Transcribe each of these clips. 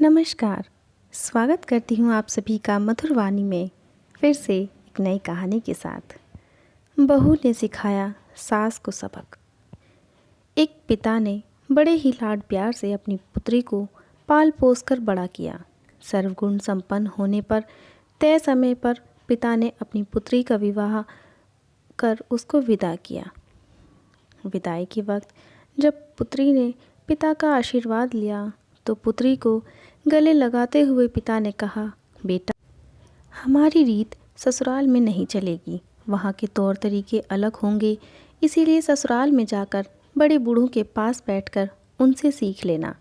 नमस्कार। स्वागत करती हूँ आप सभी का मधुर वाणी में फिर से एक नई कहानी के साथ। बहू ने सिखाया सास को सबक। एक पिता ने बड़े ही लाड प्यार से अपनी पुत्री को पाल पोस कर बड़ा किया। सर्वगुण संपन्न होने पर तय समय पर पिता ने अपनी पुत्री का विवाह कर उसको विदा किया। विदाई के वक्त जब पुत्री ने पिता का आशीर्वाद लिया तो पुत्री को गले लगाते हुए पिता ने कहा, बेटा, हमारी रीत ससुराल में नहीं चलेगी। वहाँ के तौर तरीके अलग होंगे, इसीलिए ससुराल में जाकर बड़े बूढ़ों के पास बैठकर उनसे सीख लेना।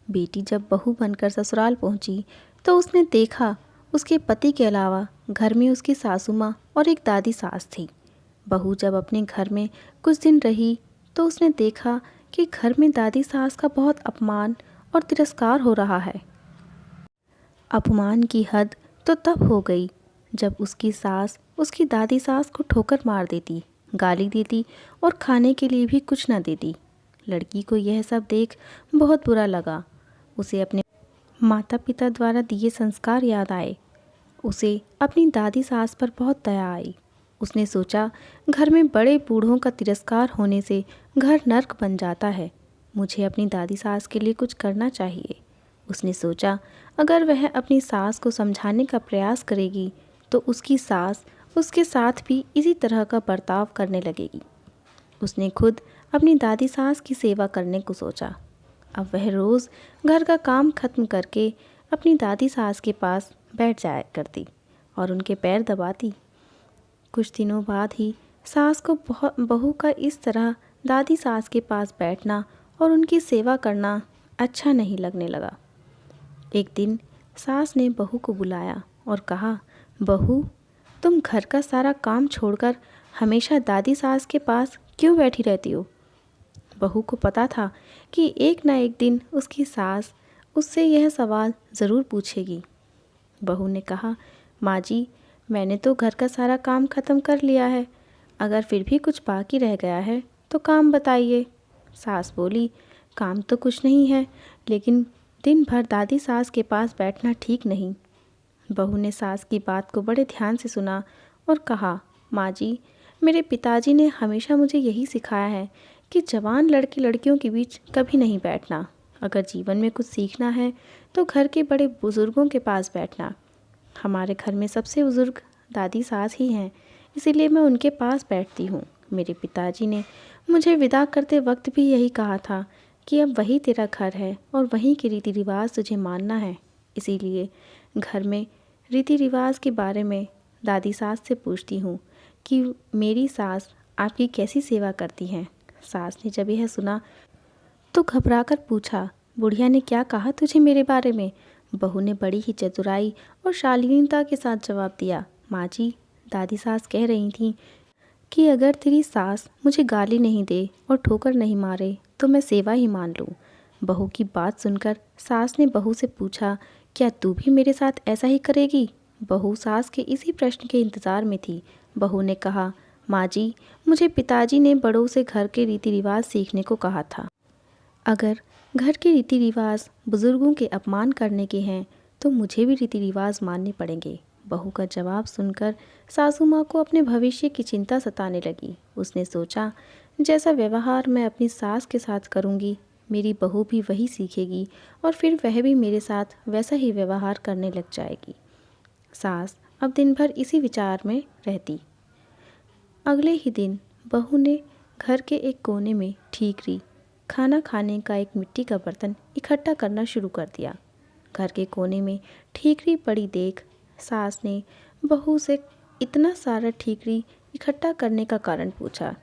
बेटी जब बहू बनकर ससुराल पहुँची तो उसने देखा उसके पति के अलावा घर में उसकी सासू माँ और एक दादी सास थी। बहू जब अपने घर में कुछ दिन रही तो उसने देखा कि घर में दादी सास का बहुत अपमान और तिरस्कार हो रहा है। अपमान की हद तो तब हो गई जब उसकी सास उसकी दादी सास को ठोकर मार देती, गाली देती और खाने के लिए भी कुछ न देती। लड़की को यह सब देख बहुत बुरा लगा। उसे अपने माता पिता द्वारा दिए संस्कार याद आए। उसे अपनी दादी सास पर बहुत दया आई। उसने सोचा, घर में बड़े बूढ़ों का तिरस्कार होने से घर नर्क बन जाता है। मुझे अपनी दादी सास के लिए कुछ करना चाहिए। उसने सोचा, अगर वह अपनी सास को समझाने का प्रयास करेगी तो उसकी सास उसके साथ भी इसी तरह का बर्ताव करने लगेगी। उसने खुद अपनी दादी सास की सेवा करने को सोचा। अब वह रोज़ घर का काम खत्म करके अपनी दादी सास के पास बैठ जाया करती और उनके पैर दबाती। कुछ दिनों बाद ही सास को बहू का इस तरह दादी सास के पास बैठना और उनकी सेवा करना अच्छा नहीं लगने लगा। एक दिन सास ने बहू को बुलाया और कहा, बहू, तुम घर का सारा काम छोड़कर हमेशा दादी सास के पास क्यों बैठी रहती हो? बहू को पता था कि एक न एक दिन उसकी सास उससे यह सवाल ज़रूर पूछेगी। बहू ने कहा, माँ जी, मैंने तो घर का सारा काम ख़त्म कर लिया है। अगर फिर भी कुछ बाकी रह गया है तो काम बताइए। सास बोली, काम तो कुछ नहीं है, लेकिन दिन भर दादी सास के पास बैठना ठीक नहीं। बहू ने सास की बात को बड़े ध्यान से सुना और कहा, माँ जी, मेरे पिताजी ने हमेशा मुझे यही सिखाया है कि जवान लड़के लड़कियों के बीच कभी नहीं बैठना। अगर जीवन में कुछ सीखना है तो घर के बड़े बुज़ुर्गों के पास बैठना। हमारे घर में सबसे बुज़ुर्ग दादी सास ही हैं, इसीलिए मैं उनके पास बैठती हूँ। मेरे पिताजी ने मुझे विदा करते वक्त भी यही कहा था कि अब वही तेरा घर है और वहीं के रीति रिवाज तुझे मानना है। इसीलिए घर में रीति रिवाज के बारे में दादी सास से पूछती हूँ कि मेरी सास आपकी कैसी सेवा करती हैं। सास ने जब यह सुना तो घबराकर पूछा, बुढ़िया ने क्या कहा तुझे मेरे बारे में? बहू ने बड़ी ही चतुराई और शालीनता के साथ जवाब दिया, माँ जी, दादी सास कह रही थी कि अगर तेरी सास मुझे गाली नहीं दे और ठोकर नहीं मारे तो मैं सेवा ही मान लूँ। बहू की बात सुनकर सास ने बहू से पूछा, क्या तू भी मेरे साथ ऐसा ही करेगी? बहू सास के इसी प्रश्न के इंतज़ार में थी। बहू ने कहा, माँ जी, मुझे पिताजी ने बड़ों से घर के रीति रिवाज सीखने को कहा था। अगर घर के रीति रिवाज बुज़ुर्गों के अपमान करने के हैं तो मुझे भी रीति रिवाज मानने पड़ेंगे। बहू का जवाब सुनकर सासू माँ को अपने भविष्य की चिंता सताने लगी। उसने सोचा, जैसा व्यवहार मैं अपनी सास के साथ करूँगी, मेरी बहू भी वही सीखेगी और फिर वह भी मेरे साथ वैसा ही व्यवहार करने लग जाएगी। सास अब दिन भर इसी विचार में रहती। अगले ही दिन बहू ने घर के एक कोने में ठीकरी, खाना खाने का एक मिट्टी का बर्तन इकट्ठा करना शुरू कर दिया। घर के कोने में ठीकरी पड़ी देख सास ने बहू से इतना सारा ठीकरी इकट्ठा करने का कारण पूछा।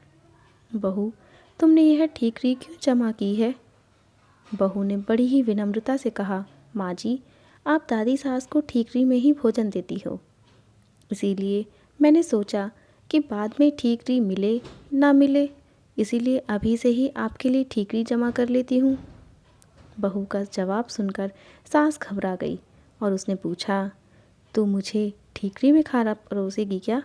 बहू, तुमने यह ठीकरी क्यों जमा की है? बहू ने बड़ी ही विनम्रता से कहा, माँ जी, आप दादी सास को ठीकरी में ही भोजन देती हो, इसीलिए मैंने सोचा कि बाद में ठीकरी मिले ना मिले, इसीलिए अभी से ही आपके लिए ठीकरी जमा कर लेती हूँ। बहू का जवाब सुनकर सास घबरा गई और उसने पूछा, तो मुझे ठीकरी में खाना परोसेगी क्या?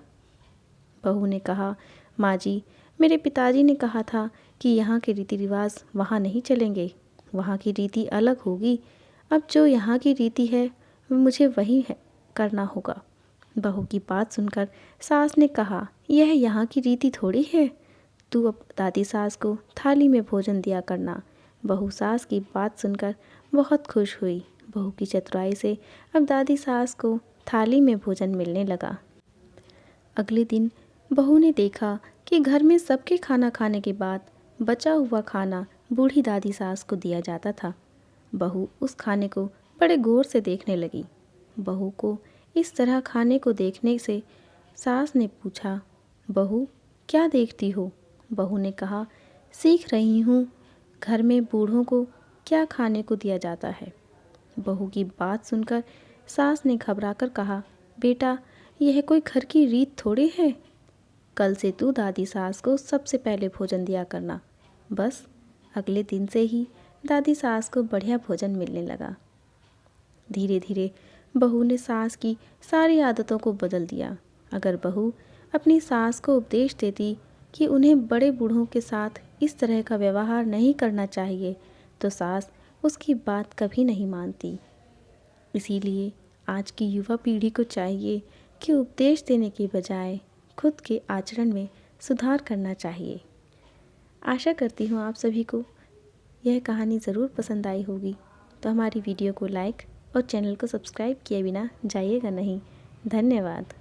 बहू ने कहा, माँ जी, मेरे पिताजी ने कहा था कि यहाँ के रीति रिवाज वहाँ नहीं चलेंगे, वहाँ की रीति अलग होगी। अब जो यहाँ की रीति है मुझे वही है करना होगा। बहू की बात सुनकर सास ने कहा, यह यहाँ की रीति थोड़ी है, तू अब दादी सास को थाली में भोजन दिया करना। बहू सास की बात सुनकर बहुत खुश हुई। बहू की चतुराई से अब दादी सास को थाली में भोजन मिलने लगा। अगले दिन बहू ने देखा कि घर में सबके खाना खाने के बाद बचा हुआ खाना बूढ़ी दादी सास को दिया जाता था। बहू उस खाने को बड़े गौर से देखने लगी। बहू को इस तरह खाने को देखने से सास ने पूछा, बहू क्या देखती हो? बहू ने कहा, सीख रही हूँ घर में बूढ़ों को क्या खाने को दिया जाता है। बहू की बात सुनकर सास ने घबराकर कहा, बेटा यह कोई घर की रीत थोड़ी है, कल से तू दादी सास को सबसे पहले भोजन दिया करना। बस अगले दिन से ही दादी सास को बढ़िया भोजन मिलने लगा। धीरे धीरे बहू ने सास की सारी आदतों को बदल दिया। अगर बहू अपनी सास को उपदेश देती कि उन्हें बड़े बूढ़ों के साथ इस तरह का व्यवहार नहीं करना चाहिए, तो सास उसकी बात कभी नहीं मानती। इसीलिए आज की युवा पीढ़ी को चाहिए कि उपदेश देने के बजाय खुद के आचरण में सुधार करना चाहिए। आशा करती हूँ आप सभी को यह कहानी ज़रूर पसंद आई होगी। तो हमारी वीडियो को लाइक और चैनल को सब्सक्राइब किए बिना जाइएगा नहीं। धन्यवाद।